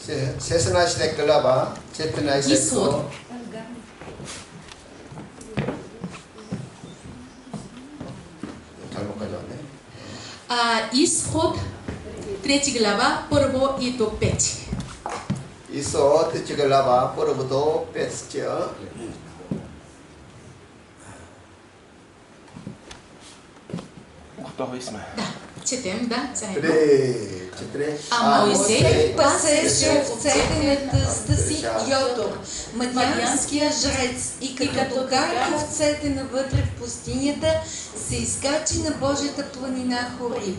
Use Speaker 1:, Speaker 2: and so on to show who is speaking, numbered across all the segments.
Speaker 1: 세스나시대 끌라바 제트나시대 거 잘못 가져왔네.
Speaker 2: Исход 3 глава, 1 и до 5.
Speaker 1: 이소 뜻지글라바 뽀르부도 뺐죠.
Speaker 3: Готови сме.
Speaker 2: Да, четем, да, заедно.
Speaker 1: 그래, четири.
Speaker 2: Моисей
Speaker 4: пасеше овцете на тъста си Йотор, мадианския жрец, и като кара овцете навътре в пустинята, се изкачи на Божията планина Хорив.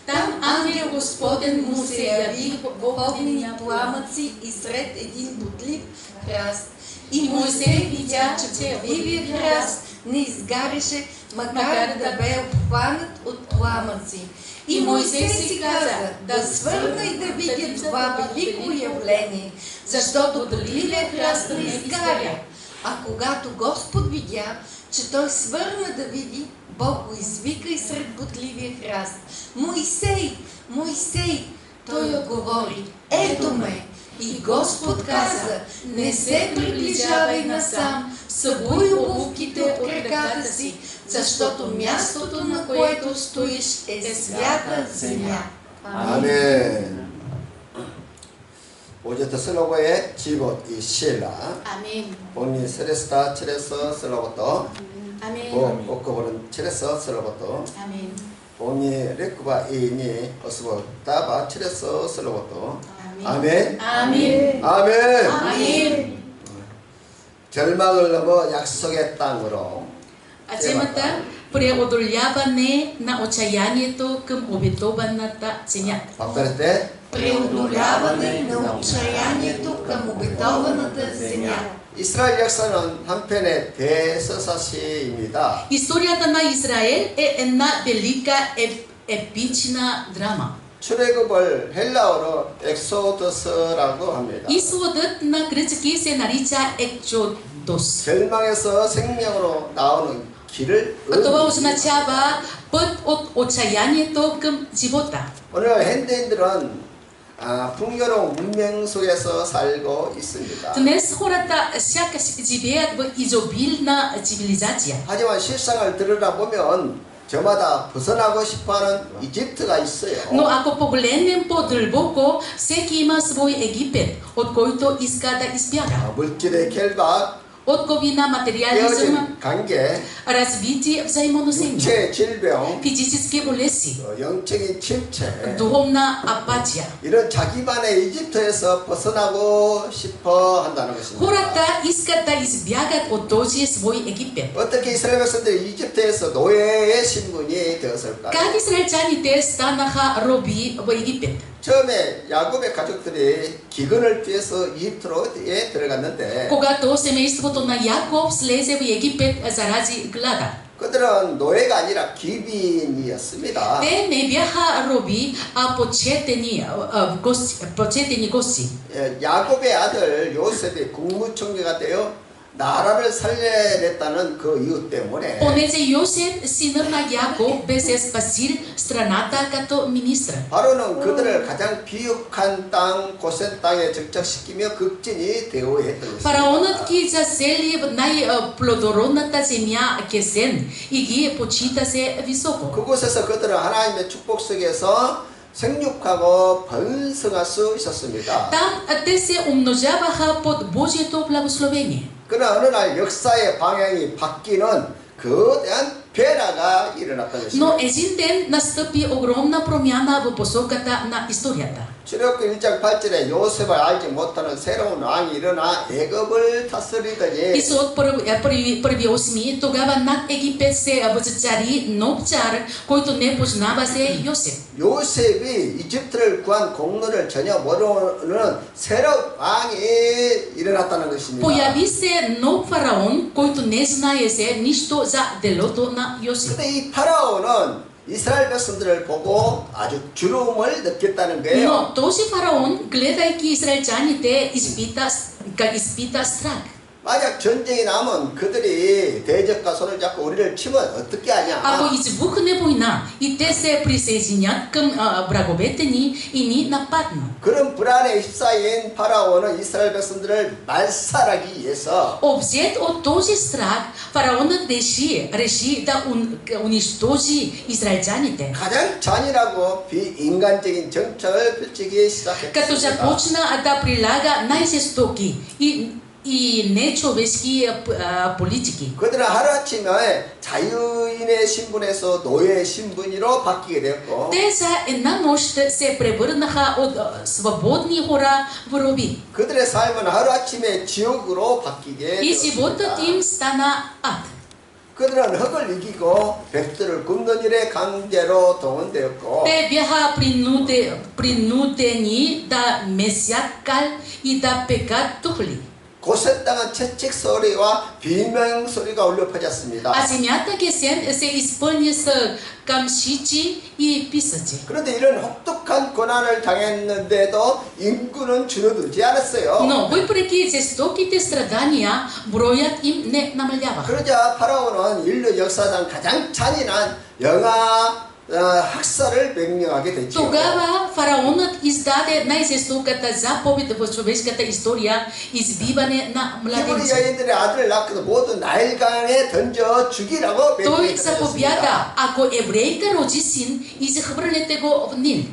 Speaker 4: Там ангел Господен му се яви в огнени пламъци и сред един бутлив храст. И Моисей видя, че бурливият храст не изгаряше, макар да бе обхванат от пламъци. И Моисей си каза, да свърна и да видя това велико явление, защото бурливият храст не изгаря. А когато Господ видя, че той свърна да види, Бог го извика и сред бутливия храст. Моисей, Моисей! Той отговори, ето ме! И Господ каза, не се приближавай насам, събуй обувките от краката си, защото мястото, на което стоиш, е свята земя.
Speaker 1: 아멘. 오제트 슬로고의 집옷 이 실라.
Speaker 2: Амин.
Speaker 1: 본인 세레스타 칠에서 슬로부터
Speaker 2: Амин.
Speaker 1: 오코보는 칠에서 슬로부터
Speaker 2: Амин.
Speaker 1: 본인 레쿠바 이니 어스보 따바 칠에서 슬로부터
Speaker 2: Амин.
Speaker 1: 아멘.
Speaker 2: Амин.
Speaker 1: 아멘.
Speaker 2: Амин.
Speaker 1: 절망을 넘어 약속의 땅으로
Speaker 2: Темата преодоляване на отчаянието към обетованата земя.
Speaker 1: 박달했대
Speaker 4: Преодоляване на отчаянието към обетованата земя.
Speaker 1: 이스라엘 역사는 한편의 대서사시입니다.
Speaker 2: Историята на Израел е една велика епична драма.
Speaker 1: 출애굽을 헬라어로 엑소더스라고 합니다.
Speaker 2: Изходът на гръцки се нарича Екчодос.
Speaker 1: 절망에서 생명으로 나오는 길을
Speaker 2: Това означава път от отчаянието към живота.
Speaker 1: 오늘 현대인들은 풍요로운 문명 속에서 살고 있습니다.
Speaker 2: Днес хората сякаш живеят в изобилна цивилизация.
Speaker 1: 하지만 실상을 들여다보면 저마다 벗어나고 싶어하는 이집트가 있어요.
Speaker 2: Но ако погледнем по-дълбоко, всеки има свой Египет, от който иска да избяга.
Speaker 1: 물질의 결박,
Speaker 2: Отговина материализма,
Speaker 1: 깨어진 관계,
Speaker 2: развитие взаимоотношения,
Speaker 1: 육체의 질병,
Speaker 2: физически болезни,
Speaker 1: 영적인 침체,
Speaker 2: духовна апатия.
Speaker 1: 이런 자기만의 이집트에서 벗어나고 싶어 한다는 것입니다.
Speaker 2: Хората искат да избягат от този свой Египет.
Speaker 1: 어떻게 이스라엘 백성들이 이집트에서 노예의 신분이 되었을까요?
Speaker 2: Как израильтяните станаха роби в Египет?
Speaker 1: 처음에 야곱의 가족들이 기근을 피해서 이집트로 들어갔는데
Speaker 2: Когато семейството на Яков слезе в Египет заради глада.
Speaker 1: 그들은 노예가 아니라 기빈이었습니다.
Speaker 2: Те не бяха роби, а почетени гости.
Speaker 1: 야곱의 아들 요셉이 국무총리가 되어 나라를 살려냈다는 그 이유 때문에
Speaker 2: Понеже Йосеф, синът на Яков, беше спасил страната като министър.
Speaker 1: 바로는 그들을 가장 비옥한 땅, 고센 땅에 정착시키며 극진이 대우했던 것입니다.
Speaker 2: Фараонът ги засели в най-плодородната земя Кесен и ги почиташе високо.
Speaker 1: 그곳에서 그들은 하나님의 축복 속에서 생육하고 번성할 수 있었습니다.
Speaker 2: Там те се умножаваха под Божието благословение.
Speaker 1: 그러나 어느 날 역사의 방향이 바뀌는 거대한 변화가 일어났던 것입니다.
Speaker 2: Но един ден настъпи огромна промяна в посоката на историята.
Speaker 1: 출애굽기 1장 8절에 요셉을 알지 못하는 새로운 왕이 일어나 애굽을 다스리더니
Speaker 2: Исход първи 8, тогава над Египет се възцари нов цар, който не познаваше Йосеф.
Speaker 1: 요셉이 이집트를 구한 공로를 전혀 모르는 새로운 왕이 일어났다는 것입니다.
Speaker 2: Появи се нов фараон, който не знаеше нищо за делото на Йосеф.
Speaker 1: 근데 이 파라오는 이스라엘 백성들을 보고 아주 두려움을 느꼈다는 거예요.
Speaker 2: Но този фараон, гледайки израильтяните, изпита страх.
Speaker 1: 만약 전쟁이 나면 그들이 대적과 손을 잡고 우리를 치면 어떻게 하냐?
Speaker 2: Ако избухне война и те се присъединят към враговете ни и ни нападнат.
Speaker 1: 그런 불안에 휩싸인 파라오는 이스라엘 백성들을 말살하기 위해서
Speaker 2: Обзет от този страх, фараонът реши да унищожи израильтяните.
Speaker 1: 가장 잔인하고 비인간적인 정책을 펼치기
Speaker 2: Като
Speaker 1: 시작했습니다.
Speaker 2: започна да прилага най-жестоки и нечовешки политики.
Speaker 1: 그들은 하루아침에 자유인의 신분에서 노예 신분으로 바뀌게 되었고
Speaker 2: Те за една нощ се превърнаха от свободни хора в роби.
Speaker 1: 그들의 삶은 하루아침에 지옥으로 바뀌게
Speaker 2: И животът
Speaker 1: 되었습니다.
Speaker 2: им стана ад.
Speaker 1: 그들은 흙을 이기고 백들을 굽는 일에 강제로 동원되었고
Speaker 2: Те бяха принудени да месят кал и да пекат тухли.
Speaker 1: 고센 땅은 채찍 소리와 비명 소리가 울려 퍼졌습니다.
Speaker 2: А земята Гесем се изпълни с камшици и писъци.
Speaker 1: 그런데 이런 혹독한 고난을 당했는데도 인구는 줄어들지 않았어요.
Speaker 2: Но въпреки жестоките страдания, броят им не намалява.
Speaker 1: 그러자 파라오는 인류 역사상 가장 잔인한 영아 학살을 명령하게 되죠.
Speaker 2: Тогава фараонът издаде най-жестоката заповед в човешката история – избиване на
Speaker 1: 히브리
Speaker 2: младенци.
Speaker 1: 여인들의 아들을 낳고도 모두 나일강에 던져 죽이라고
Speaker 2: Той
Speaker 1: 명령했습니다.
Speaker 2: заповяда, ако еврейка роди син, изхвърляте го в Нил.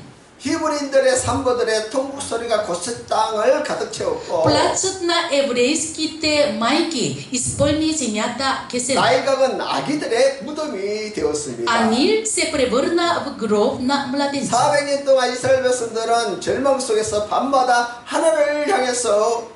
Speaker 1: 히브리인들의 산모들의 통곡 소리가 고센 땅을 가득 채웠고
Speaker 2: Плачът на еврейските майки изпълни земята Гесем.
Speaker 1: 나일강은 아기들의 무덤이 되었습니다.
Speaker 2: А Нил се превърна в гроб на младенци.
Speaker 1: 400년 동안 이스라엘 백성들은 절망 속에서 밤마다 하늘을 향해서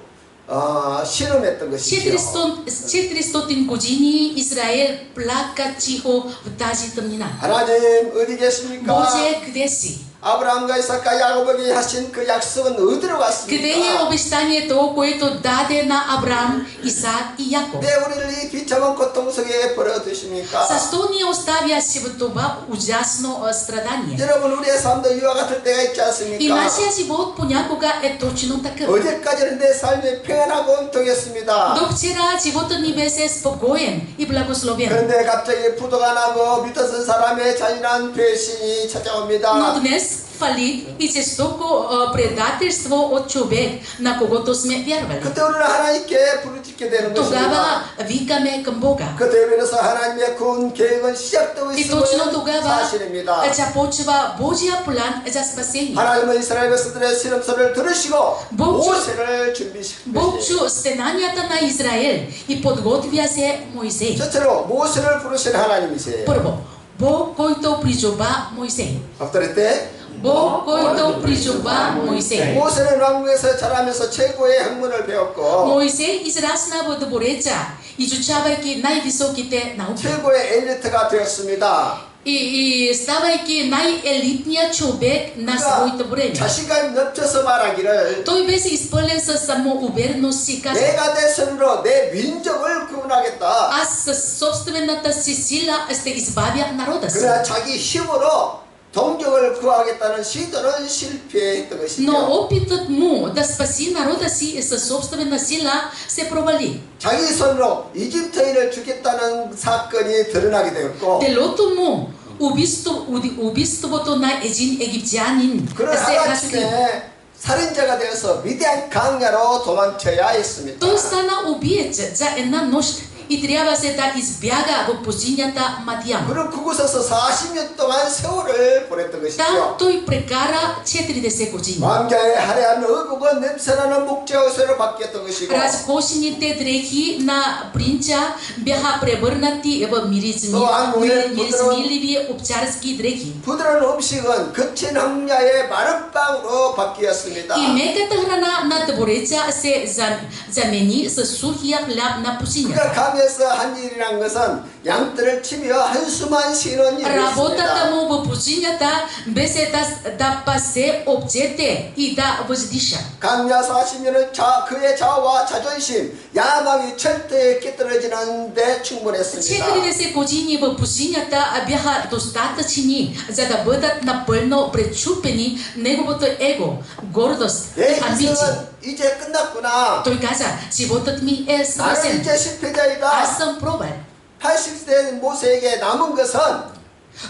Speaker 1: 신음했던 것이죠.
Speaker 2: 400 години Израел плака тихо в тази тъмнина.
Speaker 1: 하나님 어디 계십니까?
Speaker 2: Боже, къде си?
Speaker 1: 아브라함과 이삭과 야곱에게 하신 그 약속은 어디로
Speaker 2: Къде е
Speaker 1: 갔습니까?
Speaker 2: обещанието, което даде на Авраам, Исаак и Яков?
Speaker 1: 왜 우리를 이 비참한 고통 속에 버려두십니까?
Speaker 2: Защо ни оставяше в това ужасно страдание?
Speaker 1: 여러분 우리의 삶도 이와 같을 때가 있지
Speaker 2: И
Speaker 1: 않습니까?
Speaker 2: нашия живот понякога е точно такъв.
Speaker 1: 어제까지는 내 삶이 평안하고 온통했습니다.
Speaker 2: До вчера животът ни беше спокоен и благословен.
Speaker 1: 그런데 갑자기 부도가 나고 믿었던 사람의 잔인한 배신이 찾아옵니다.
Speaker 2: Но днес фалит и жестоко предателство от човек, на когото сме вярвали.
Speaker 1: 그때 우리는 하나님께 부르짖게 되는
Speaker 2: Тогава
Speaker 1: 것입니다.
Speaker 2: викаме към Бога.
Speaker 1: 그 대면에서 하나님의 구원 계획은 시작되고
Speaker 2: И точно
Speaker 1: 있음을
Speaker 2: тогава
Speaker 1: 사실입니다.
Speaker 2: започва Божия план за спасение.
Speaker 1: 하나님은 이스라엘 백성들의 신음소리를 들으시고
Speaker 2: Бог
Speaker 1: 모세를
Speaker 2: Бог
Speaker 1: 준비시키시고
Speaker 2: чу стенанията на Израел и подготвя се Моисей.
Speaker 1: 첫째로 모세를 부르신 하나님이세요.
Speaker 2: Първо, Бог, който призова Моисей.
Speaker 1: повторите
Speaker 2: Бог, който призова Моисей.
Speaker 1: 모세는 왕궁에서 자라면서 최고의 학문을 배웠고
Speaker 2: Моисей израсна в двореца, изучавайки най-високите науки.
Speaker 1: 최고의 엘리트가 되었습니다.
Speaker 2: И ставайки най-елитният човек на своето време.
Speaker 1: 자신감이 넘쳐서 말하기를
Speaker 2: Той беше изпълнен със самоувереност и каза:
Speaker 1: 내가 내 손으로 내 민족을 구원하겠다.
Speaker 2: аз със собствената си сила ще избавя народа си.
Speaker 1: 그러나 자기 힘으로 동족을 구하겠다는 시도는 실패했던 것이죠.
Speaker 2: Но опитът му да спаси народа си със собствена сила се провали.
Speaker 1: 자기 손으로 이집트인을 죽였다는 사건이 드러나게 되었고
Speaker 2: Делото му, убийството на един египтянин
Speaker 1: 그런
Speaker 2: се разкри.
Speaker 1: 하나님의 살인자가 되어서 위대한 강야로 도망쳐야 했습니다.
Speaker 2: Той стана убиец за една нощ и трябваше да избяга в пустинята Мадиян.
Speaker 1: 그런 그곳에서 40년 동안 세월을 보냈던 것이죠.
Speaker 2: Там той прекара 40 години.
Speaker 1: 왕자의 화려한 의복은 냄새나는 목재옷으로 바뀌었던 것이고
Speaker 2: Разкошените дрехи на принца бяха превърнати в миризмиливи овчарски дрехи.
Speaker 1: 부드러운 음식은 거친 황야의 마른 빵으로 바뀌었습니다.
Speaker 2: И меката храна на двореца се замени с сухия хляб на пустинята.
Speaker 1: 그가 감에서 한 일이란 것은 양떼를 치며 한숨만 쉬는
Speaker 2: Работата
Speaker 1: 일이었습니다.
Speaker 2: му во пустинјата беше да пасе овцете и да воздиша.
Speaker 1: 강야 40년은 그의 자아와 자존심, 야망이 철저히 깨떨어지는 데 충분했습니다.
Speaker 2: 40 години во пустинјата бяха достатъчни за да бъдат напълно пречупени неговото его, гордост и
Speaker 1: 내
Speaker 2: амбиции.
Speaker 1: 인생은 이제 끝났구나.
Speaker 2: Той каза, животът ми е
Speaker 1: 나는
Speaker 2: свършен.
Speaker 1: 이제 실패자이다.
Speaker 2: Аз съм провал.
Speaker 1: 80세 모세에게 남은 것은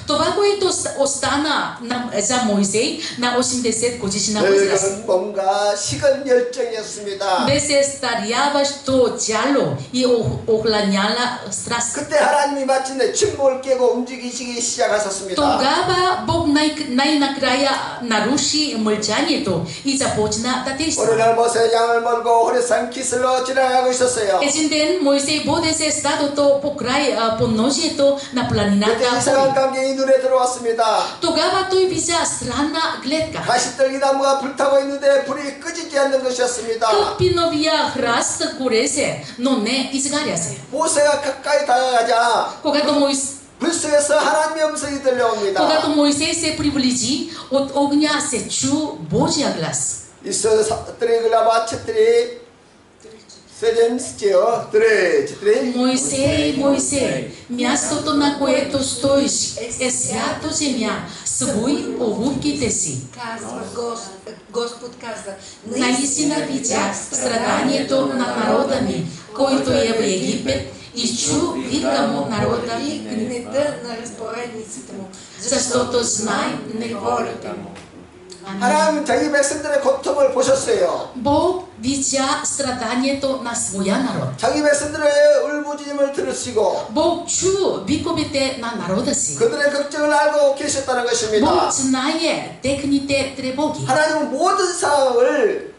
Speaker 2: Това, което остана за Моисей на 80 годишна възраст,
Speaker 1: 늙은 몸과 식은 열정이었습니다.
Speaker 2: беше старяващо тяло и охланяла страст.
Speaker 1: 그때 하나님이 마침내 침묵을 깨고 움직이시기 시작하셨습니다.
Speaker 2: Тогава Бог най-накрая наруши мълчанието и започна да действа.
Speaker 1: 오늘날 모세 양을 몰고 호레산 기슬로 지나가고 있었어요.
Speaker 2: Един ден Моисей водеше стадото по край подножието на
Speaker 1: 그때
Speaker 2: планината
Speaker 1: 이상한
Speaker 2: Хори.
Speaker 1: 광경이 눈에 들어왔습니다.
Speaker 2: Тогава той видя странна гледка.
Speaker 1: 가시떨기 나무가 불타고 있는데 불이 끄지지 않는 것이었습니다.
Speaker 2: Къпиновия храст гореше, но не изгаряше.
Speaker 1: 모세가 가까이 다가가자
Speaker 2: Когато
Speaker 1: 불 속에서 하나님의 음성이 들려옵니다.
Speaker 2: Когато Моисей се приближи, от огня се чу Божия глас.
Speaker 1: 이스라엘이 글라바 쳇들이 седемстио четири.
Speaker 2: Моисей, Моисей, мястото на което стоиш е свято земя, събуй обувките си.
Speaker 4: Казва Господ каза,
Speaker 2: Наистина видях страданието на народа ми, който е в Египет, и чу вика му народа
Speaker 4: и гнеда на разпоредниците му,
Speaker 2: защото знай неволята му.
Speaker 1: 하나님은 자기 백성들의 고통을 보셨어요.
Speaker 2: Бог видя страданието на своя народ.
Speaker 1: 자기 백성들의 울부짖음을 들으시고
Speaker 2: Бог чу виковете на народа си.
Speaker 1: 그들의 걱정을 알고 계셨다는 것입니다.
Speaker 2: Бог знае техните тревоги.
Speaker 1: 하나님은 모든 상황을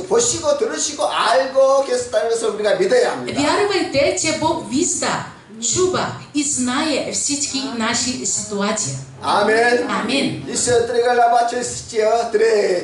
Speaker 1: 보시고 들으시고 알고 계셨다는 것을 우리가 믿어야 합니다.
Speaker 2: Вярвайте, че Бог вижда, чува и знае всички наши ситуации.
Speaker 1: 아멘.
Speaker 2: Амен.
Speaker 1: 이스라엘을 나바쳤지요.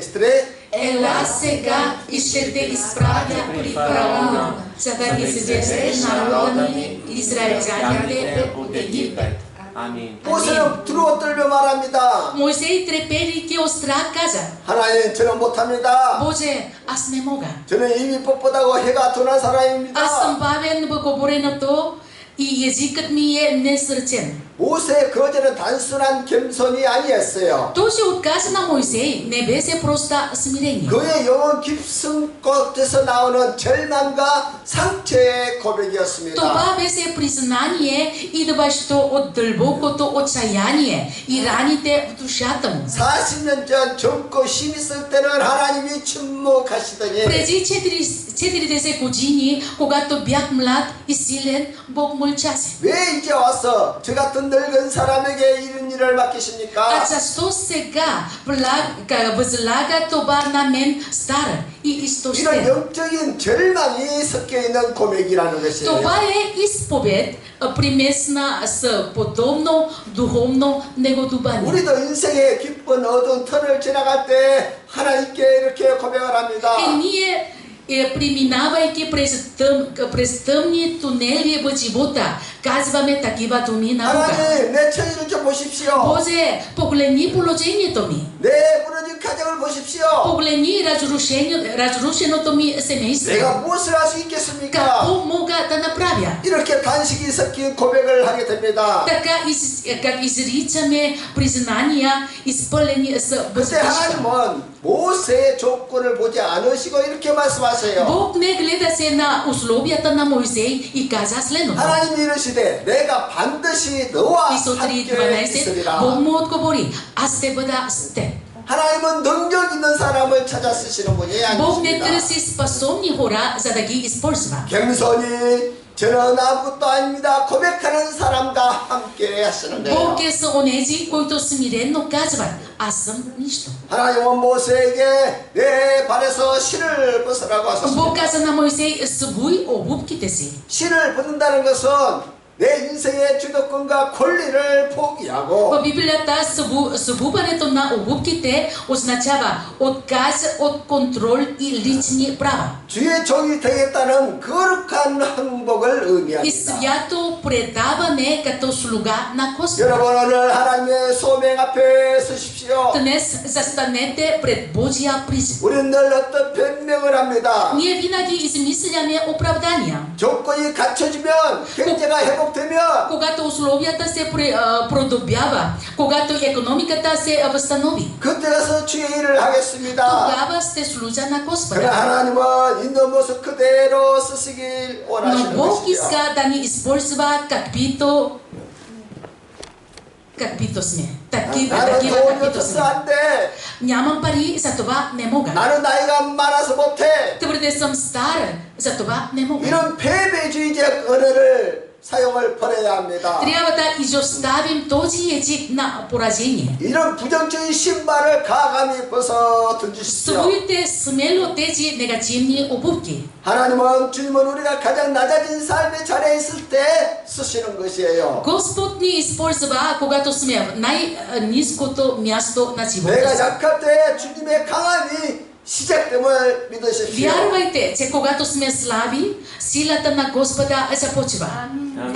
Speaker 1: четири.
Speaker 2: Ела сега и ще те изправя при фараона, за да изведеш народа ми, израелтяните от Египет.
Speaker 3: 아멘.
Speaker 1: 모세는 두려워 떨며 말합니다.
Speaker 2: Моисей, трепери от страх, каза:
Speaker 1: 하나님 저는 못합니다.
Speaker 2: Боже, аз не мога.
Speaker 1: 저는 입이 뻣뻣하고 해가 둔한 사람입니다.
Speaker 2: Аз съм бавен в говоренето и езикът ми е несърчен.
Speaker 1: 모세의 거절은 단순한 겸손이 아니었어요.
Speaker 2: Този отказ на Моисей не беше просто смирение.
Speaker 1: 그의 영혼 깊은 곳에서 나오는 절망과 상처의 고백이었습니다.
Speaker 2: Това беше признание, идващо от дълбокото отчаяние и раните в душата му.
Speaker 1: 40년 전 젊고 힘 있을 때는 하나님이 침묵하시더니
Speaker 2: Преди 40 години, когато бях млад и силен, Бог мълчаше.
Speaker 1: 왜 이제 와서 저 같은 늙은 사람에게 이런 일을
Speaker 2: А
Speaker 1: 맡기십니까?
Speaker 2: защо сега възлага това на мен, стара и
Speaker 1: 이런
Speaker 2: изтощен?
Speaker 1: 영적인 절망이 섞여 있는 고백이라는 것이에요.
Speaker 2: Това е изповед, примесна с подобно духовно негодувание.
Speaker 1: 우리도 인생의 깊은 어두운 터널 지나갈 때 하나님께 이렇게 고백을 합니다.
Speaker 2: И ние, преминавайки през тъмни тунели в живота, казваме такива думи на Бога.
Speaker 1: 하나님 내 처지를 좀 보십시오.
Speaker 2: Боже, погледни положението ми.
Speaker 1: 내 무너진 가정을 보십시오.
Speaker 2: Погледни разрушеното ми семейство.
Speaker 1: 내가 무엇을 할 수 있겠습니까?
Speaker 2: Какво мога да направя?
Speaker 1: 이렇게 단식이 섞인 고백을 하게 됩니다.
Speaker 2: Така как изричаме признания, изпълнени с
Speaker 1: 그때
Speaker 2: възбудка.
Speaker 1: 하나님은 모세의 조건을 보지 않으시고 이렇게 말씀하세요.
Speaker 2: Бог не гледа се на условията на Моисей и каза следното.
Speaker 1: 하나님이 이르시되 내가 반드시 너와
Speaker 2: Исус
Speaker 1: 함께
Speaker 2: 3:12,
Speaker 1: 있으리라.
Speaker 2: Бог му отговори: аз ще бъда с теб.
Speaker 1: 하나님은 능력 있는 사람을 찾아 쓰시는 분이
Speaker 2: Бог не
Speaker 1: 아니십니다.
Speaker 2: търси способни хора, за да ги използва.
Speaker 1: 겸손히 저는 아무것도 아닙니다 고백하는 사람과 함께 하시는 거예요.
Speaker 2: Бог е с онези, които смиренно казват: аз съм нищо.
Speaker 1: 하나님은 모세에게 내 발에서 실을 벗으라고
Speaker 2: Бог
Speaker 1: 하셨습니다.
Speaker 2: каза на Моисей: събуй обувките си.
Speaker 1: 실을 벗는다는 것은 내 인생의 주도권과 권리를 포기하고
Speaker 2: A Bíblia está subúbane to na ubukite oznaczava odkaz od control i liczenie prawa.
Speaker 1: 주의 종이 되겠다는 거룩한 행복을
Speaker 2: I
Speaker 1: 의미합니다.
Speaker 2: свято предаване като слуга на Господа.
Speaker 1: 여러분 오늘 하나님의 소명 앞에 서십시오.
Speaker 2: Dnes застанете пред Божия призив.
Speaker 1: 우리는 늘 어떤 변명을 합니다.
Speaker 2: Ние винаги измисляме оправдания.
Speaker 1: 조건이 갖춰지면 경제가 회복되면
Speaker 2: Когато условията се продобява, когато икономиката се възстанови,
Speaker 1: 그때 가서 주의 일을 하겠습니다.
Speaker 2: тогава сте служа на
Speaker 1: 그러나
Speaker 2: Господа.
Speaker 1: 하나님은 있는 모습 그대로 쓰시길
Speaker 2: Но
Speaker 1: 원하시는
Speaker 2: Бог
Speaker 1: 것이죠.
Speaker 2: иска да ни използва каквито сме. Такива,
Speaker 1: 나는 돈이
Speaker 2: каквито
Speaker 1: 없어서
Speaker 2: сме.
Speaker 1: 안 돼.
Speaker 2: Нямам пари, за това не мога.
Speaker 1: 나는 나이가 많아서 못해.
Speaker 2: Твърде съм стара, за това не мога.
Speaker 1: 이런 패배주의적 언어를 사용을 버려야 합니다.
Speaker 2: Трябва да изоставим този език на поражение.
Speaker 1: 이런 부정적인 신발을 가감히 벗어 던지십시오.
Speaker 2: Строите смело тези негативни обувки.
Speaker 1: 하나님은 주님은 우리가 가장 낮아진 삶의 자리에 있을 때 쓰시는 것이에요.
Speaker 2: Господ ни използва, когато сме в най-ниското място на
Speaker 1: 내가
Speaker 2: живота си.
Speaker 1: 약할 때 주님의 강함이 시작됨을 믿으십시오.
Speaker 2: Вярвайте, че когато сме слаби, силата на Господа започва.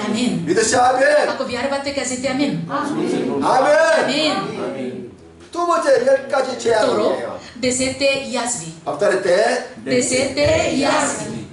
Speaker 2: Амин.
Speaker 1: 믿으시오. 아멘.
Speaker 2: Ако вярвате, кажете амин.
Speaker 1: 아멘.
Speaker 2: Амин.
Speaker 1: 두 번째 10가지
Speaker 2: Второ,
Speaker 1: 재앙이에요.
Speaker 2: 10 язви.
Speaker 1: 앞다리 때
Speaker 2: 10 язви.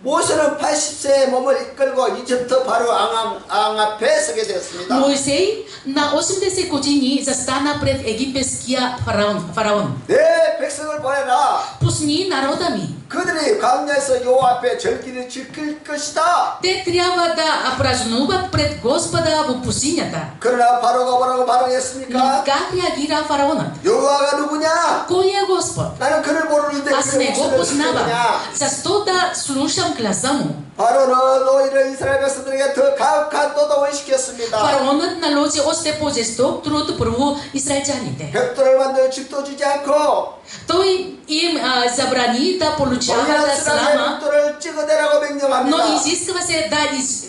Speaker 1: 모세는 80세의 몸을 이끌고 이집트 바로 앙 앞에 서게 되었습니다.
Speaker 2: Моисей на 80 години застана пред египетския фараон.
Speaker 1: 내 백성을 보내라.
Speaker 2: Пусни народа ми.
Speaker 1: 그들이 광야에서 요 앞에 절기를 지킬 것이다.
Speaker 2: Те трябва да празнуват пред Господа в пустинята.
Speaker 1: 그러나 바로가 뭐라고
Speaker 2: Но
Speaker 1: 반응했습니까?
Speaker 2: как реагира фараонът?
Speaker 1: 여호와가 누구냐?
Speaker 2: Кой е Господ?
Speaker 1: 나는 그를 모르는데
Speaker 2: Аз не го
Speaker 1: 목소리를
Speaker 2: познавам.
Speaker 1: 듣느냐?
Speaker 2: Защо да слушам гласа му?
Speaker 1: 바로는 오히려 이스라엘 백성들에게 더 가혹한 노동을 시켰습니다.
Speaker 2: Фараонът наложи още по-жесток труд върху израелтяните.
Speaker 1: 벽돌을 만들어 집도 주지 않고
Speaker 2: Той им забрани да получават
Speaker 1: 동일한
Speaker 2: слама,
Speaker 1: 벽돌을 찍어내라고
Speaker 2: но
Speaker 1: 명령합니다.
Speaker 2: изисква се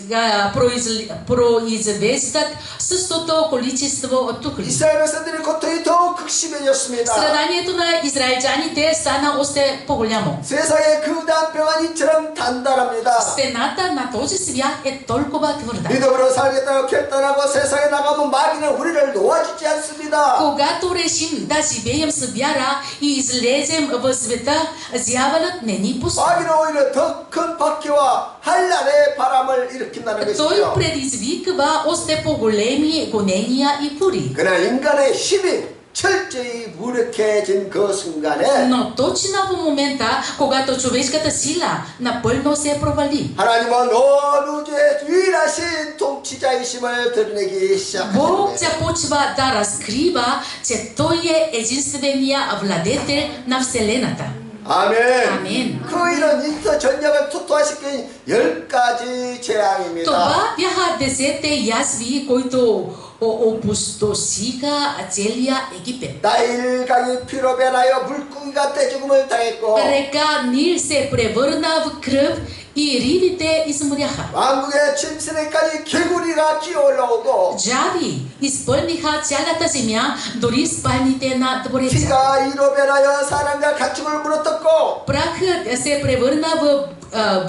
Speaker 2: да произвеждат същото количество от тухли.
Speaker 1: 이스라엘 백성들의 고통이 더욱 극심해졌습니다.
Speaker 2: Страданието на израелтяните стана още по-голямо.
Speaker 1: 세상의 거대한 병아리처럼 단단합니다.
Speaker 2: Стената на този свят е толкова твърда.
Speaker 1: 믿음으로 살겠다고 결단하고 세상에 나가면 마귀는 우리를 놓아주지 않습니다.
Speaker 2: Когато решим да живеем с вяра и излезем в света, дяволът не ни пуска.
Speaker 1: 마귀는 오히려 더 큰 박해와 한란의 바람을 일으킨다는
Speaker 2: Той
Speaker 1: 것이죠.
Speaker 2: предизвиква още по-големи гонения и бури.
Speaker 1: 그러나 인간의 힘이 철저히 무력해진 그 순간에
Speaker 2: Но точно в момента, когато човешката сила напълно се провали,
Speaker 1: 하나님은 온 우주의 유일하신 통치자이심을 드러내기
Speaker 2: Бог
Speaker 1: 시작합니다.
Speaker 2: започва да разкрива, че Той е единствения владетел на Вселената.
Speaker 1: 아멘.
Speaker 2: 아멘.
Speaker 1: 그 일은 인터 전역을 토토화시킨 10가지 재앙입니다.
Speaker 2: Това бяха 10 язви, които опустошиха целия Египет.
Speaker 1: 나일강이 피로 변하여 물고기가 떼죽음을 당했고
Speaker 2: Река Нил се превърна в кръв и ривите изморяха.
Speaker 1: 왕국의 침실에까지 개구리가 기어올라오고
Speaker 2: Джави изпълниха цялата земя, дори спалните на двореца.
Speaker 1: 피가 이로 변하여 사람과 가축을 물어뜯고
Speaker 2: Прахът се превърна в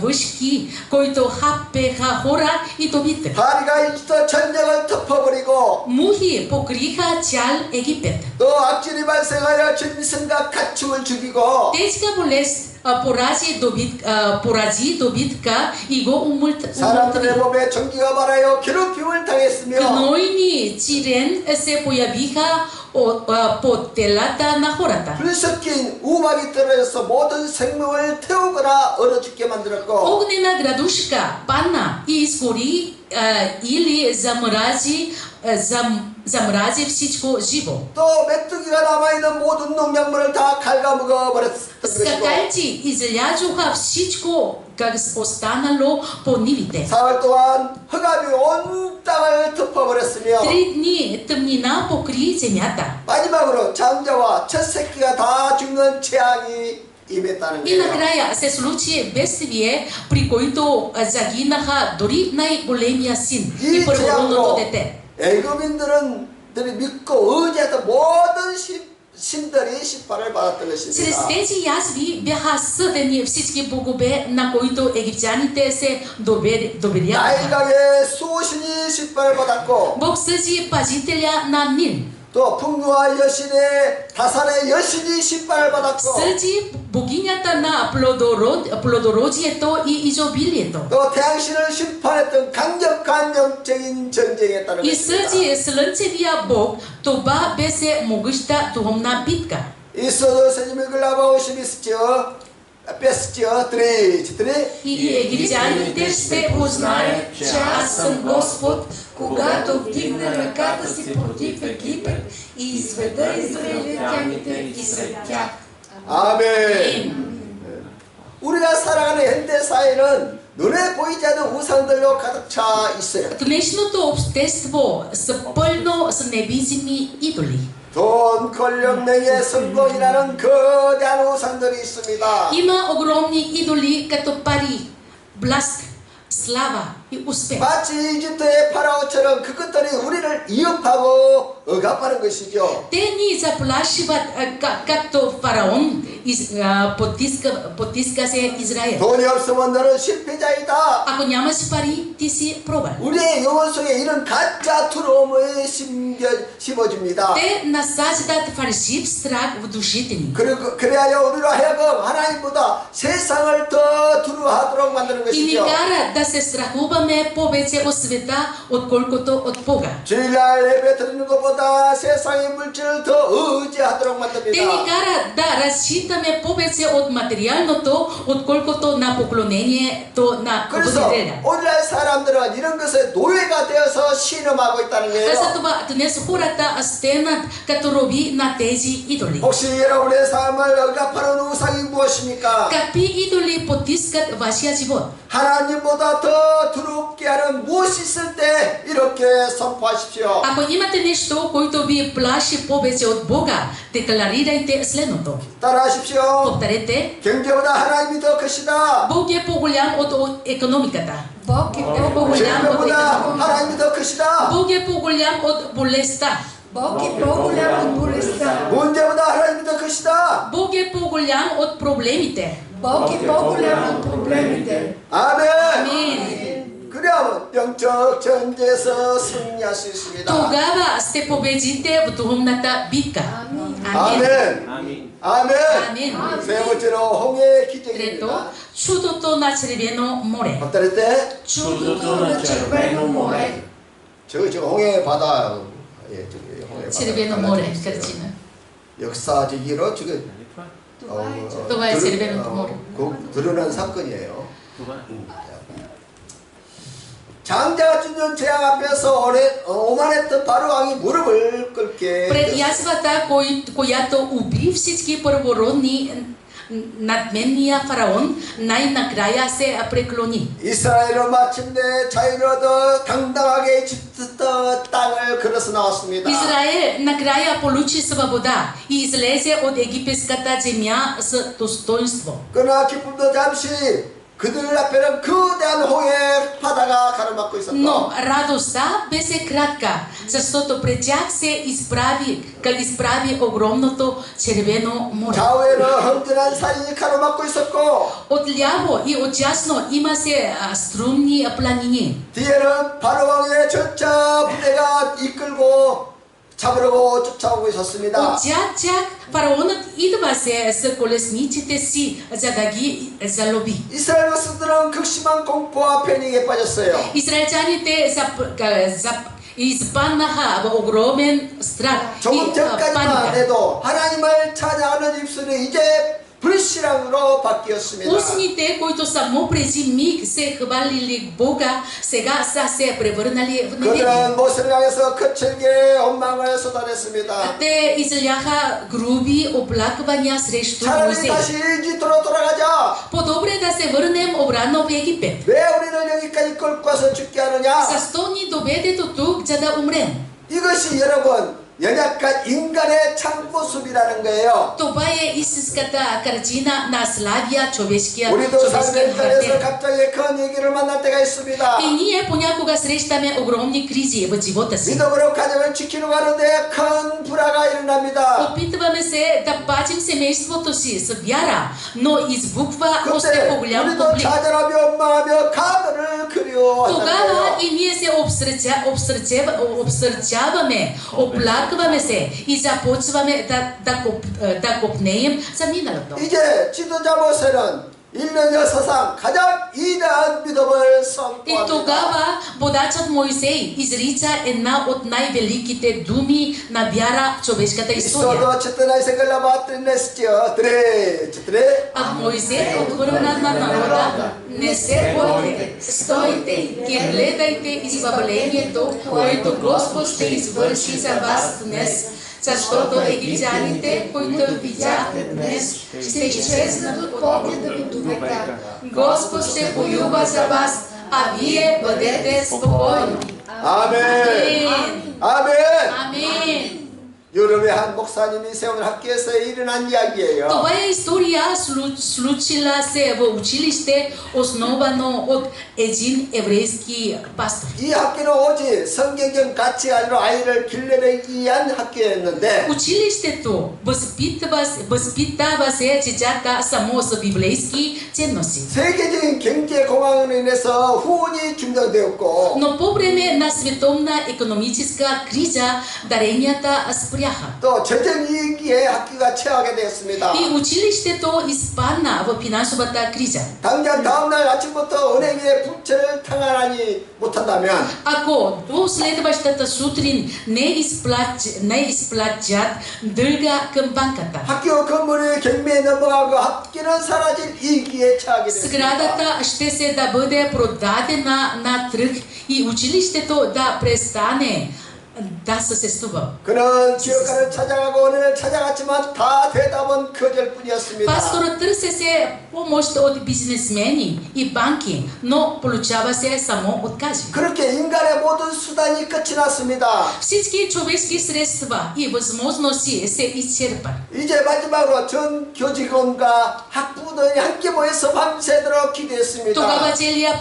Speaker 2: въшки, които хапеха хора и добитък.
Speaker 1: 다리가 인터 전역을 덮어버리고
Speaker 2: Мухи покриха цял Египет.
Speaker 1: 또 악질이 발생하여 짐승과 가축을 죽이고
Speaker 2: Тежка болест порази добитка и го умъртви.
Speaker 1: 사람들의 몸에 전기가 말하여 괴롭힘을 당했으며
Speaker 2: Гнойни чирен се появиха под телата на хората.
Speaker 1: 불 섞인 우박이 떨어져서 모든 생명을 태우거나 얼어 죽게 만들었고
Speaker 2: Огнена градушка падна и изгори или замрази всичко живо.
Speaker 1: 또 메뚜기가 남아있는 모든 농작물을 다 갉아먹어 버렸던 것이고
Speaker 2: Скакалци излязоха всичко, как останало по нивите.
Speaker 1: 사흘 동안 흑암이 온 땅을 덮어버렸으며
Speaker 2: 3 дни тъмнина покри земята.
Speaker 1: 마지막으로 장자와 첫 새끼가 다 죽는 재앙이 임했다는
Speaker 2: И
Speaker 1: 거예요.
Speaker 2: накрая се случи бедствие, при който загинаха дори най-големия син и
Speaker 1: 이
Speaker 2: първородното
Speaker 1: 재앙으로
Speaker 2: дете.
Speaker 1: 애굽인들이 믿고 의지했던 모든 신들이 심판을 받았던
Speaker 2: Чрез
Speaker 1: 것입니다.
Speaker 2: тези язви бяха съдени всички богове, на които египтяните се доверяваха.
Speaker 1: 나일강의 수호신이 심판을 받았고
Speaker 2: Бог съди пазителя на Нил.
Speaker 1: 또 풍요와 여신의 다산의 여신이 심판을 받았고
Speaker 2: Съди богинята на плодородието и изобилието.
Speaker 1: 또 태양신을 심판했던 강력한 영적인 전쟁이었다는
Speaker 2: И
Speaker 1: 것입니다.
Speaker 2: съди слънчевия бог. Това беше могъща духовна битка.
Speaker 1: 있어도 스님을 글라바오심이 있었죠. 뺐었죠. 드리
Speaker 2: И египтяните ще познаят, че аз съм Господ,
Speaker 4: когато вдигна ръката си против Египет и изведа израелтяните изсред тях.
Speaker 1: 아멘. 우리가 살아가는 현대 사회는 눈에 보이지 않는 우상들로 가득 차 있어요.
Speaker 2: Днешното общество са пълно с невидими идоли.
Speaker 1: 돈, 권력, 명예, 성공이라는 거대한 우상들이 있습니다.
Speaker 2: Има огромни идоли като пари, блеск, слава и успех.
Speaker 1: 마치 이집트의 파라오처럼 그것들이 우리를 위협하고 억압하는 것이죠.
Speaker 2: Те ни заплашиват, както фараон потиска се Израел.
Speaker 1: 돈이 없으면 너는 실패자이다.
Speaker 2: Ако нямаш пари, ти си провал.
Speaker 1: 우리의 영혼 속에 이런 가짜 두려움을 심어줍니다.
Speaker 2: Те насаждат фалшив страх в душите ни.
Speaker 1: 그래야 우리로 하여금 하나님보다 세상을 더 두려워하도록 만드는
Speaker 2: И ни
Speaker 1: 것이죠.
Speaker 2: кара да се страхуваме повече от света, отколкото от Бога.
Speaker 1: 주일날 예배 드리는 것보다 세상의 물질을 더 의지하도록
Speaker 2: Те ни
Speaker 1: 만듭니다.
Speaker 2: кара да разчитаме повече от материалното, отколкото на поклонението на
Speaker 1: 그래서
Speaker 2: Богоделя.
Speaker 1: 오늘날 사람들은 이런 것에 노예가 되어서 신음하고 있다는 거예요.
Speaker 2: Затова днес хората станат като роби на тези идоли.
Speaker 1: 혹시 여러분의 삶을 억압하는 우상이 무엇입니까?
Speaker 2: Какви идоли потискат вашия живот?
Speaker 1: 하나님보다 더 두렵게 하는 무엇이 있을 때 이렇게 선포하십시오.
Speaker 2: Ако имате нещо, което ви плаши повече от Бога, декларирайте следното.
Speaker 1: 따라하십시오.
Speaker 2: Повторете,
Speaker 1: 경제보다 하나님이 더 크시다.
Speaker 2: Бог е по-голям от икономиката.
Speaker 4: Бог е по-голям от
Speaker 1: 질병보다
Speaker 4: икономиката.
Speaker 1: 하나님이 더 크시다.
Speaker 2: Бог е по-голям от болестта.
Speaker 4: Бог е по-голям от болестта.
Speaker 1: 문제보다 하나님이 더 크시다.
Speaker 2: Бог е по-голям от проблемите.
Speaker 4: Бог е по-голям от проблемите.
Speaker 1: 아멘.
Speaker 2: Амин.
Speaker 1: 그래야만 영적 전쟁에서 승리할 수 있습니다.
Speaker 2: Тогава сте победите в духовната битка.
Speaker 4: Амин.
Speaker 2: Амин.
Speaker 3: 아멘.
Speaker 1: 아멘.
Speaker 2: 아멘.
Speaker 1: 세 번째로 홍해의
Speaker 2: Трето,
Speaker 1: 기적입니다.
Speaker 2: чудото на Червено море.
Speaker 1: 어떨 때?
Speaker 4: Чудото на Червено море.
Speaker 1: 저 홍해 바다. 예, 저기 홍해 바다.
Speaker 2: Червено море, картина.
Speaker 1: 역사적으로 지금
Speaker 2: Това е Червеното море.
Speaker 1: 드러난 사건이에요.
Speaker 3: 누가?
Speaker 1: 장자가 찢는 재앙 앞에서 오만했던 바로 왕이 무릎을 꿇게
Speaker 2: Пред
Speaker 1: 됐어요.
Speaker 2: язвата, която уби всички първородни, надменния фараон най-накрая се преклони.
Speaker 1: 이스라엘은 마침내 자유를 얻어 당당하게 이집트 땅을 걸어서 나왔습니다.
Speaker 2: Израел накрая получи свобода и излезе от египетската земя с достоинство.
Speaker 1: 그러나 기쁨도 잠시 그들 앞에는 거대한 홍해 바다가 가로막고 있었다.
Speaker 2: Но радостта беше кратка, защото пред тях се изправи огромното Червено море.
Speaker 1: 좌우에는 험준한 산이 가로막고 있었고
Speaker 2: Отляво и отясно имаше струмни планини.
Speaker 1: 뒤에는 바로왕의 전차 부대가 이끌고 잡으려고 쫓아오고 있었습니다.
Speaker 2: Отзад тях фараонът идваше с колесниците си, за да ги залови.
Speaker 1: 이스라엘 백성들은 극심한 공포와 패닉에 빠졌어요.
Speaker 2: Израильтяните изпаднаха в огромен страх
Speaker 1: 조금
Speaker 2: и
Speaker 1: 전까지만
Speaker 2: паника.
Speaker 1: 해도 하나님을 찬양하는 입술이 이제 불신앙으로 바뀌었습니다.
Speaker 2: Устните, които само преди миг се хвалили Бога, сега са се превърнали в неверие.
Speaker 1: 그들은 모세를 향해서 거칠게 원망을 쏟아냈습니다.
Speaker 2: Те изляха груби оплаквания срещу
Speaker 1: 차라리
Speaker 2: Моисей.
Speaker 1: 다시 이집트로 돌아가자.
Speaker 2: По-добре да се върнем обратно в Египет.
Speaker 1: 왜 우리를 여기까지 끌고 와서 죽게 하느냐?
Speaker 2: Защо ни доведе до тук, за да умрем?
Speaker 1: 이것이 여러분 연약한 인간의 창모습이라는 거예요.
Speaker 2: Това е истинската картина на слабия човешкия
Speaker 1: 우리도 삶의
Speaker 2: характер.
Speaker 1: 자리에서 갑자기 큰 얘기를 만날 때가 있습니다.
Speaker 2: И ние понякога срещаме огромни кризи в живота си.
Speaker 1: 믿음으로 가정을 지키려고 하는데 큰 불화가 일어납니다.
Speaker 2: Опитваме се да пазим семейството си с вяра, но избухва още
Speaker 1: 그때
Speaker 2: по-голям
Speaker 1: 우리도
Speaker 2: конфликт.
Speaker 1: 좌절하며 원망하며 가문을 그리워한다고요.
Speaker 2: Тогава и ние се обсърчаваме, оплакваме се и започваме да копнеем за миналото.
Speaker 1: 이제 지도자 모세는 1년 역사상 가장 위대한 믿음을
Speaker 2: И
Speaker 1: 선포합니다.
Speaker 2: тогава водачът Моисей изрича една от най-великите думи на вяра в човешката история.
Speaker 1: 있어도 четена изекълява тринесетия, четире.
Speaker 2: А Моисей отвърна на народа: не се бойте, стойте и гледайте избавлението, което Господ ще извърши за вас днес. Защото египтяните, които видяхте днес, ще изчезнат от погледа ви до века. Господ ще воюва за вас, а вие бъдете спокойни.
Speaker 1: 아멘. 아멘.
Speaker 2: Амин.
Speaker 1: 유럽의 한 목사님이 세운 학교에서 일어난 이야기예요.
Speaker 2: Това е история, случила се в училище, основано от един еврейски пастор.
Speaker 1: 이 학교는 오직 성경적 가치관으로 아이를 길러내기 위한 학교였는데
Speaker 2: Училището възпитава се децата само с библейски ценности.
Speaker 1: 세계적인 경제 공황으로 인해서 후원이 중단되었고
Speaker 2: Но по време на световна икономическа криза даренията спряха.
Speaker 1: 또 재정 위기에 학교가 처하게 되었습니다.
Speaker 2: И училището изпадна в финансовата криза.
Speaker 1: 당장 다음날 아침부터 은행에 부채를 탕환하지 못한다면
Speaker 2: Ако до следващата сутрин не изплатят дълга към банката,
Speaker 1: 학교 건물이 경매에 넘어가고 학교는 사라질 위기에 처하게 됩니다.
Speaker 2: сградата ще се да бъде продадена на тръг и училището да престане да съществува.
Speaker 1: 그는 지역가를 찾아가고 은행을 찾아갔지만 다 대답은 거절뿐이었습니다.
Speaker 2: Пасторът търси се помощ от бизнесмени и банки, но получава се само откази.
Speaker 1: 그렇게 인간의 모든 수단이 끝이 났습니다.
Speaker 2: Всички човешки средства и възможности се изчерпат.
Speaker 1: 이제 마지막으로 전 교직원과 학부들이 함께 모여서 밤새도록 기도했습니다.
Speaker 2: Тогава целият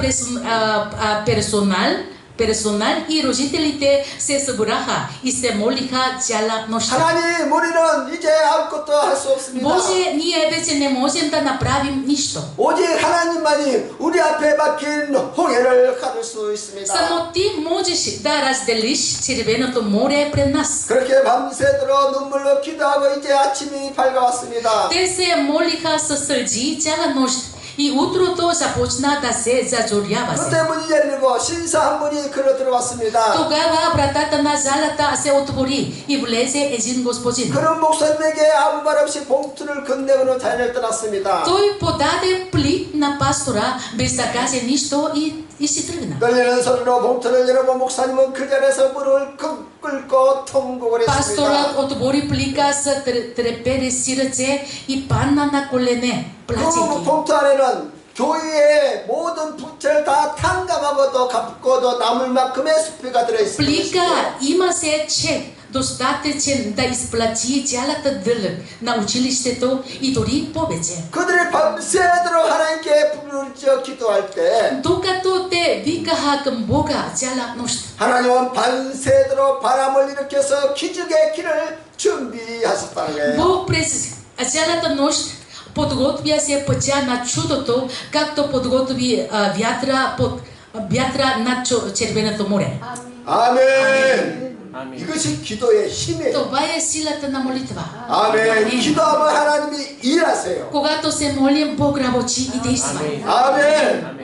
Speaker 2: персонал и родителите се събраха и се молиха цяла нощ.
Speaker 1: 하나님, 우리는 이제 아무것도 할 수 없습니다.
Speaker 2: Боже, ние вече не можем да направим нищо.
Speaker 1: 오직 하나님만이 우리 앞에 막힌 홍해를 가를 수 있습니다.
Speaker 2: Само ти можеш да разделиш червеното море пред нас.
Speaker 1: 그렇게 밤새도록 눈물로 기도하고 이제 아침이 밝아왔습니다.
Speaker 2: Те се молиха със сълзи цяла нощ и утрото започна да се зазорява.
Speaker 1: 그때 문이 열리고 신사 한 분이 걸어 들어왔습니다.
Speaker 2: Тогава вратата на залата се отвори и влезе един господин.
Speaker 1: 그런 목사님에게 아무 말 없이 봉투를 건네고는 자리를 떠났습니다.
Speaker 2: Той подаде плик на пастора без да каже нищо и си тръгна.
Speaker 1: 떨리는 손으로 봉투를 열어본 목사님은 그 자리에서 무릎을 꿇고 통곡을
Speaker 2: Пасторът
Speaker 1: 했습니다.
Speaker 2: отвори плика с треперещи си ръце и падна на колене,
Speaker 1: 그
Speaker 2: плачейки.
Speaker 1: 봉투 안에는 교회의 모든 부채를 다 탕감하고도 갚고도 남을 만큼의 수표가 들어있습니다.
Speaker 2: Плика има се чек, достатъчен да изплати цялата дълг на училището и дори повече.
Speaker 1: 그들이 밤새도록 하나님께 부르짖어 기도할 때
Speaker 2: Докато те викаха към Бога цяла нощ,
Speaker 1: 하나님은 밤새도록 바람을 일으켜서 기적의 길을 준비하셨다는 거예요.
Speaker 2: Бог през цялата нощ подготвя се пътя на чудото, както подготви вятра над Червеното море.
Speaker 1: 아멘.
Speaker 3: 아멘.
Speaker 1: 이것이 기도의 힘이에요.
Speaker 2: Това е силата на молитва.
Speaker 1: 아멘. 기도하면 하나님이 일하세요.
Speaker 2: Когато се молим, Бог работи и действа.
Speaker 1: 아멘.
Speaker 3: 아멘.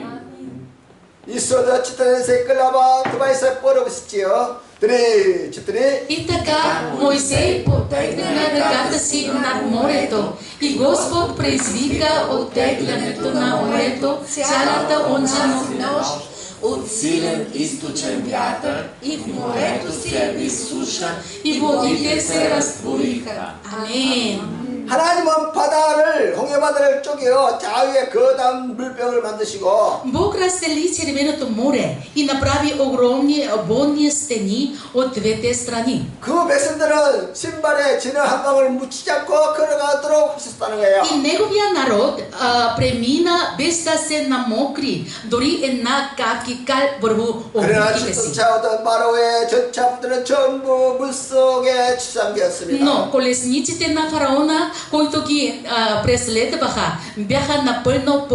Speaker 1: 있어도 치타에서 끌라바 두바이서 뻗어보시지요. четири.
Speaker 2: И така Моисей потегна ръката си над морето и Господ предизвика оттеглянето на морето цялата онза нощ.
Speaker 5: От силен източен вятър и в морето се яви суша
Speaker 2: И водите се
Speaker 5: разтвориха.
Speaker 2: Амин.
Speaker 1: 하나님은 바다를 홍해 바다를 쪼개어 자위에 거대한 물병을 만드시고
Speaker 2: Бог раздели Червеното море и направи огромни водни стени от двете страни.
Speaker 1: 그 백성들은 신발에 진흙 한 방울 묻히지 않고 걸어가도록 하셨다는 거예요.
Speaker 2: И неговия народ премина без да се намокри, дори една капка върху
Speaker 1: 그러나
Speaker 2: обувките си.
Speaker 1: 전차오던 바로의 전차부들은 전부 물속에 취상되었습니다.
Speaker 2: Но колесниците на фараона, които ги преследваха, бяха напълно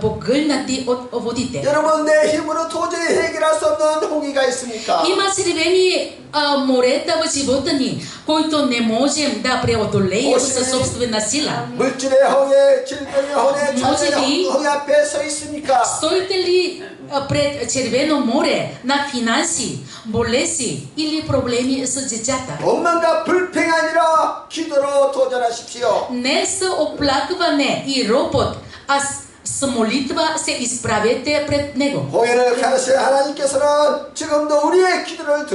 Speaker 2: погълнати от водите.
Speaker 1: 여러분 내 힘으로 도저히 해결할 수 없는 홍해가 있습니까?
Speaker 2: Има червени морета в живота ни, които не можем да преодолеем със собствена сила.
Speaker 1: 물질의 홍해, 질병의 홍해,
Speaker 2: може
Speaker 1: 자연의
Speaker 2: би
Speaker 1: 홍해 앞에 서 있습니까?
Speaker 2: Стоите ли пред червено море на финанси, болезни или проблеми с децата?
Speaker 1: 원망과 불평이 아니라 기도로 도전하십시오.
Speaker 2: Не с оплакване и ропот, а с молитва се изправете пред Него.
Speaker 1: 홍해를 가르쳐 하나님께서는 지금도 우리의 기도를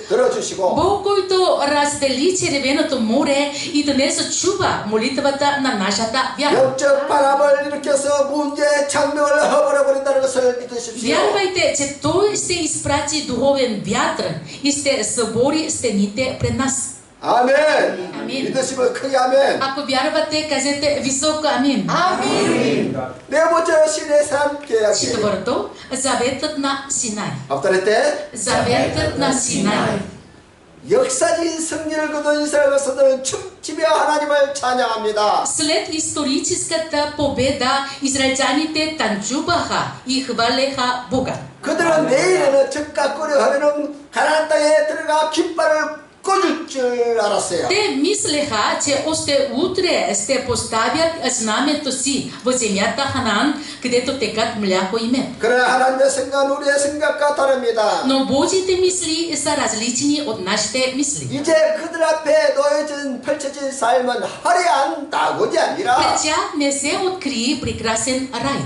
Speaker 1: 들어주시고
Speaker 2: Бог, който раздели червеното море и днес чува молитвата на нашата вяра.
Speaker 1: 영적 바람을 일으켜서 문제의 장벽을 허물어버린다는 것을 믿으십시오.
Speaker 2: Вярвайте, че Той ще изпрати духовен вятър и ще събори стените пред нас.
Speaker 1: 아멘.
Speaker 2: 아멘.
Speaker 1: 믿으시면 크게 아멘.
Speaker 2: Ако вярвате, кажете високо амин.
Speaker 1: 네 번째로 신의 삶 계약이
Speaker 2: Четвърто, заветът на Синай.
Speaker 1: 앞다리
Speaker 2: Заветът на Синай.
Speaker 1: 역사적인 승리를 거둔 이스라엘 백성들은 춤추며 하나님을 찬양합니다.
Speaker 2: След историческата победа, израильтяните танцуваха и хвалеха Бога.
Speaker 1: 그들은 내일에는 적각거려 하면은 가나안 땅에 들어가 깃발을 꽂을 줄 알았어요.
Speaker 2: Те мислеха, че още утре ще поставят знамето си в земята Ханаан, където текат мляко и мед.
Speaker 1: 그러나 하나님의 생각은 우리의 생각과 다릅니다.
Speaker 2: Но Божиите мисли са различни от нашите мисли.
Speaker 1: 이제 그들 앞에 펼쳐진 삶은 화려한 낙원이 아니라
Speaker 2: Пред тях не се откри прекрасен рай.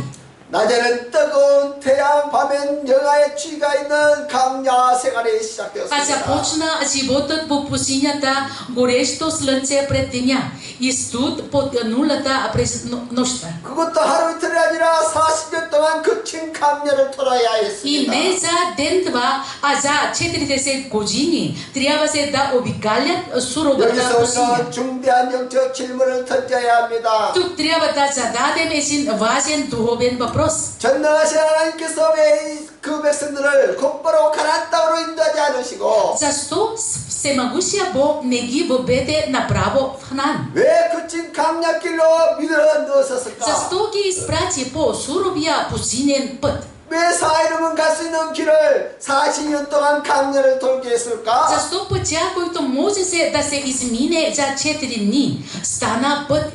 Speaker 1: 낮에는 뜨거운 태양, 밤엔 영하의 쥐가 있는 강야 생활이
Speaker 2: А
Speaker 1: 시작되었습니다.
Speaker 2: започна животът по пустинята, горещо слънце пред деня и студ под нулата през нощта.
Speaker 1: 그것도 하루 이틀이 아니라 40년 동안 거친 강야를 털어야
Speaker 2: И
Speaker 1: 했습니다.
Speaker 2: не за ден-два, а за 40 години трябва се да обикалят суровата
Speaker 1: 여기서
Speaker 2: пустиня.
Speaker 1: 우리는 중대한 영적 질문을 던져야 합니다.
Speaker 2: Тук трябва да зададем един важен духовен въпрос.
Speaker 1: 전능하신 하나님께서 왜 그 백성들을 곧바로 가나안 땅으로 인도하지 않으시고
Speaker 2: Защо всемогущия Бог не ги въведе направо в Ханаан?
Speaker 1: 왜 거친 강야길로 밀어 넣으셨을까?
Speaker 2: Защо ги изпрати по суровия пустинен път?
Speaker 1: 왜 4일이면 갈 수 있는 길을 40년 동안 강야를 돌게 했을까?
Speaker 2: Защо пътя, който може да се измине за 4 дни, стана път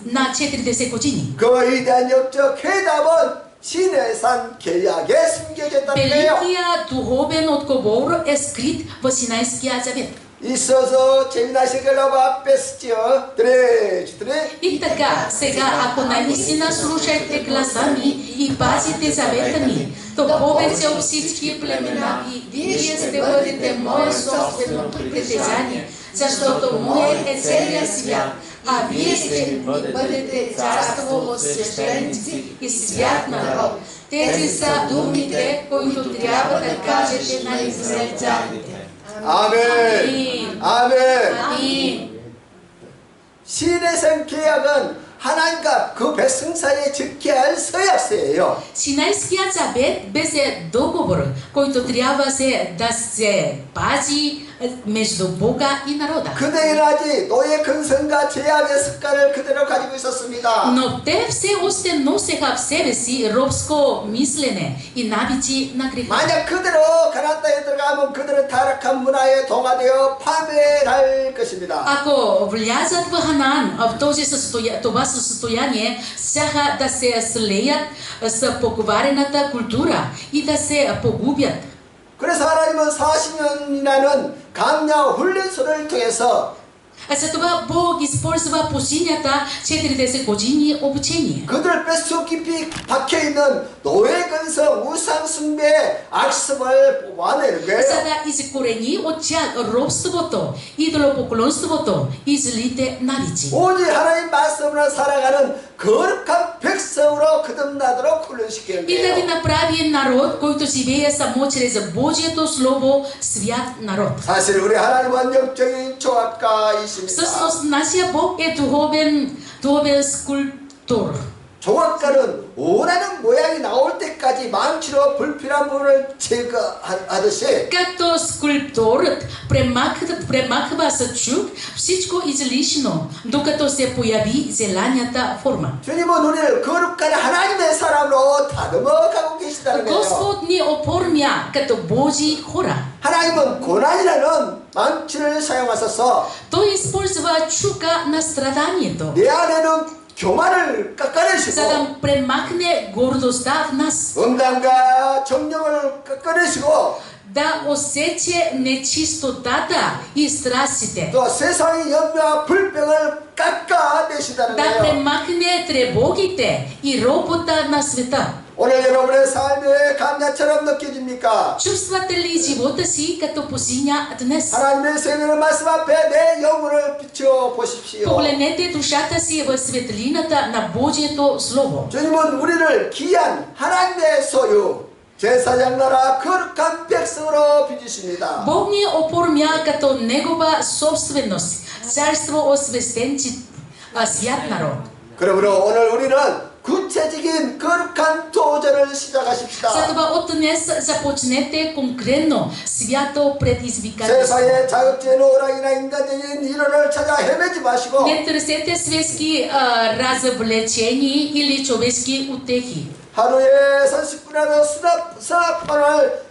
Speaker 2: на 40 години?
Speaker 1: 그 위대한 역적 해답은 신의 산 계약에 숨겨져 있다는 거예요.
Speaker 2: Великият духовен отговор е скрит в Синайския завет.
Speaker 1: 있어서 재미나시게 러바 뺐지요. 드레.
Speaker 2: И така, сега, ако наистина слушате гласа ми и пазите завета ми, то повече от всички племена и вие ще бъдете мое собствено притежание, защото мое е целият свят, а вие ще бъдете царство от свещеници и свят народ. Тези са думите, които трябва да кажете на израильтяните.
Speaker 1: 아멘. 아멘.
Speaker 2: Амин.
Speaker 1: 신의 산 계약은 하나님과 그 백성 사이에 지켜야 할 서약서예요.
Speaker 2: Синайският завет беше договор, който трябва да се пази между Бога и народа.
Speaker 1: 그들은 아직 노예 근성과 제약의 습관을 그대로 가지고 있었습니다.
Speaker 2: Но те все още носеха в себе си робско мислене и навици на греха.
Speaker 1: 만약 그대로 가나안 땅에 들어가면 그들은 타락한 문화에 동화되어 파멸할 것입니다.
Speaker 2: Ако влязат в Ханаан, в това състояние, щяха да се слеят с покварената култура и да се погубят.
Speaker 1: 그래서 하나님은 40년이라는 강야 훈련소를 통해서
Speaker 2: Затова Бог използва пустинята 40 години обучение.
Speaker 1: 그들 뼛속 깊이 박혀있는 노예 근성, 우상 숭배, 악습을 뽑아내는 거예요.
Speaker 2: За да изкорени от тях робството, идолопоклонството и злите навици.
Speaker 1: 오직 하나님 말씀으로 살아가는 거룩한 백성으로 거듭나도록 훈련시키는
Speaker 2: И да ги
Speaker 1: 거예요.
Speaker 2: направи народ, който живее само чрез Божието Слово, свят народ.
Speaker 1: 사실 우리 하나님은 영적인 조각가이십니다.
Speaker 2: Всъщност, нашия Бог е духовен скулптор.
Speaker 1: 조각가는 원하는 모양이 나올 때까지 망치로 불필요한 부분을 제거하듯이
Speaker 2: Както скулпторът премахва с чук всичко излишно, докато се появи желанията форма.
Speaker 1: 주님은 우리를 거룩한 하나님의 사람으로 다듬어가고 계시다는 거예요.
Speaker 2: Господ ни оформя като Божии хора.
Speaker 1: 하나님은 고난이라는 망치를 사용하셔서
Speaker 2: Той използва чука на страданието,
Speaker 1: 내 안에는 교만을 깎아내시고
Speaker 2: за да премахне гордостта в нас,
Speaker 1: 음란과 정령을 깎아내시고
Speaker 2: да усече нечистотата и страстите,
Speaker 1: 또 세상의 염려와 불병을 깎아내시다는
Speaker 2: да
Speaker 1: 거예요.
Speaker 2: премахне тревогите и робота на света.
Speaker 1: 오늘 여러분의 삶에 감자처럼 느껴집니까?
Speaker 2: Чувствате ли живота си като пустиня днес?
Speaker 1: 하나님의 생명의 말씀 앞에 내 영혼을 비춰 보십시오.
Speaker 2: Погледнете душата си в светлината на Божието Слово.
Speaker 1: 주님은 우리를 귀한 하나님의 소유, 제사장 나라 거룩한 백성으로 빚으십니다.
Speaker 2: Бог ни оформя като Негова собственост, царство освящен свят народ.
Speaker 1: 그러므로 오늘 우리는 구체적인 거룩한 도전을 시작하십시다.
Speaker 2: Затова от днес започнете конкретно свято предизвикателство.
Speaker 1: 세상의 자극적인 오락이나 인간적인 이론을 찾아 헤매지 마시고
Speaker 2: Не търсете светски развлечения или човешки утехи.
Speaker 1: 하루에 30분이라도 스마트폰을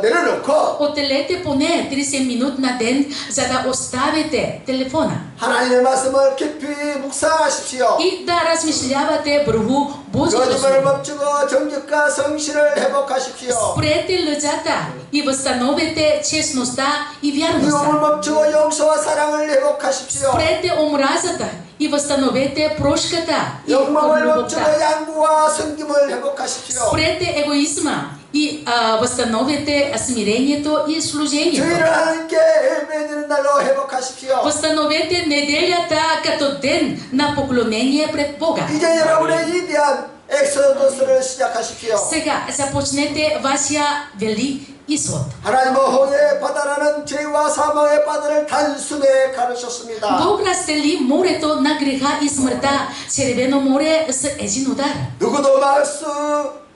Speaker 1: 내려놓고
Speaker 2: Отделете поне 30 минути на ден, за да оставите телефона
Speaker 1: 하나님의 말씀을 깊이 묵상하십시오.
Speaker 2: и да размишлявате върху Божието
Speaker 1: 거짓말을
Speaker 2: Слово.
Speaker 1: 멈추고 정직과 성실을 회복하십시오.
Speaker 2: Спрете лъжата и възстановете честността и
Speaker 1: 미움을
Speaker 2: вярността.
Speaker 1: 멈추고 용서와 사랑을 회복하십시오.
Speaker 2: Спрете омразата и възстановете прошката и
Speaker 1: 욕망을
Speaker 2: любовта.
Speaker 1: 멈추고 양구와 섬김을 회복하십시오.
Speaker 2: Спрете егоизма и възстановете смирението и служението.
Speaker 1: 주일을 하나님께 예배드리는 날로 회복하십시오.
Speaker 2: Възстановете неделята като ден на поклонение пред Бога.
Speaker 1: 이제 여러분의 위대한 엑소더스를 시작하십시오.
Speaker 2: Сега започнете вашия велик изход.
Speaker 1: 하나님은 홍해의 바다라는 죄와 사망의 바다를 단숨에 가르셨습니다.
Speaker 2: Бог разстели морето на греха и смъртта, червено море с един удар.
Speaker 1: 누구도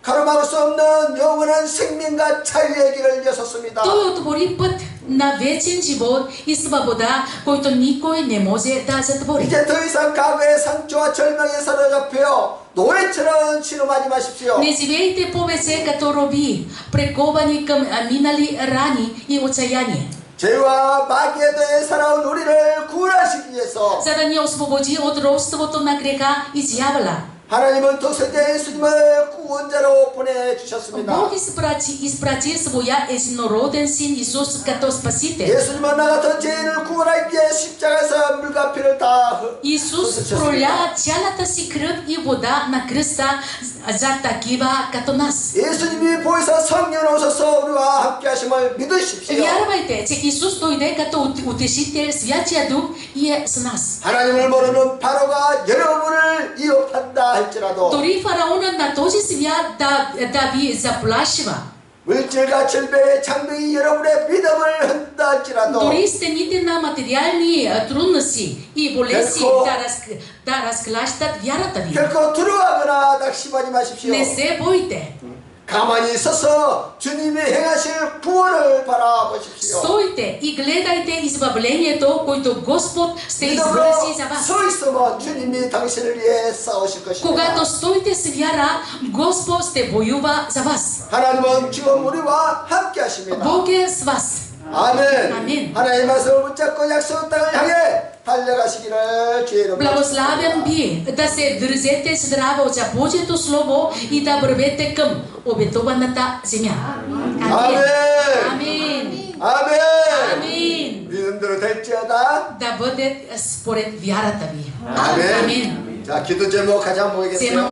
Speaker 1: 가로막을 수 없는 영원한 생명과 자유의 길을 여섰습니다.
Speaker 2: Той отвори път на вечен живот и свобода, който никой не може да затвори.
Speaker 1: 이제 더 이상 과거의 상처와 절망에 사로잡혀 노예처럼 신음하지 마십시오.
Speaker 2: Не живейте повече като роби, прековани към минали рани и отчаяние.
Speaker 1: 죄와 마귀에 대해 살아온 우리를 구원하시기 위해서
Speaker 2: За да ни освободи от робството на греха и дявола.
Speaker 1: 하나님은 독생자 예수님을 구원자로 보내주셨습니다.
Speaker 2: Бог изпрати своя единороден син Исус като спасител.
Speaker 1: 예수님은 나 같은 죄인을 구원하기 위해 십자가에서 물과 피를 다
Speaker 2: Исус проля цялата си кръв и вода на кръста за такива като нас.
Speaker 1: 예수님이 보혜사 성령 오셔서 우리와 함께 하심을 믿으십시오.
Speaker 2: Вярвайте, че Исус дойде като утешител, Святия Дух и е с нас.
Speaker 1: 하나님을 모르는 바로가 여러분을 위협한다 할지라도
Speaker 2: Дори фараона на този свят да ви заплашва.
Speaker 1: 물질과 절벽의 장벽이 여러분의 믿음을 흔다 할지라도
Speaker 2: Дори стените на материални трудности и болезни да разклащат вярата ви.
Speaker 1: 결코 두려워하거나 낙심하지 마십시오.
Speaker 2: Не се бойте.
Speaker 1: 가만히 있어서 주님이 행하실 구원을 바라보십시오.
Speaker 2: Стойте и гледайте избавлението, което Господ ще извърши за
Speaker 1: 믿음으로
Speaker 2: вас.
Speaker 1: 서 있으면 주님이 당신을 위해 싸우실 것입니다.
Speaker 2: Когато стоите с вяра, Господ ще воюва за вас.
Speaker 1: 하나님은 지금 우리와 함께 하십니다.
Speaker 2: Бог е с вас.
Speaker 1: 아멘.
Speaker 2: 아멘.
Speaker 1: 하나님의 말씀을 붙잡고 약속 땅을 향해 달려가시기를 주의 이름으로
Speaker 2: Благославям ви да се държете здраво за Божието Слово и да вървете към обетованата земя. Амин.
Speaker 1: 아멘.
Speaker 2: Амин.
Speaker 1: 아멘.
Speaker 2: Амин.
Speaker 1: 우리는 말씀대로 될지어다.
Speaker 2: да бъде според вярата ви.
Speaker 1: 아멘.
Speaker 2: Амин.
Speaker 1: 자, 기도 제목 같이 한번
Speaker 2: Вземам
Speaker 1: 보겠습니다.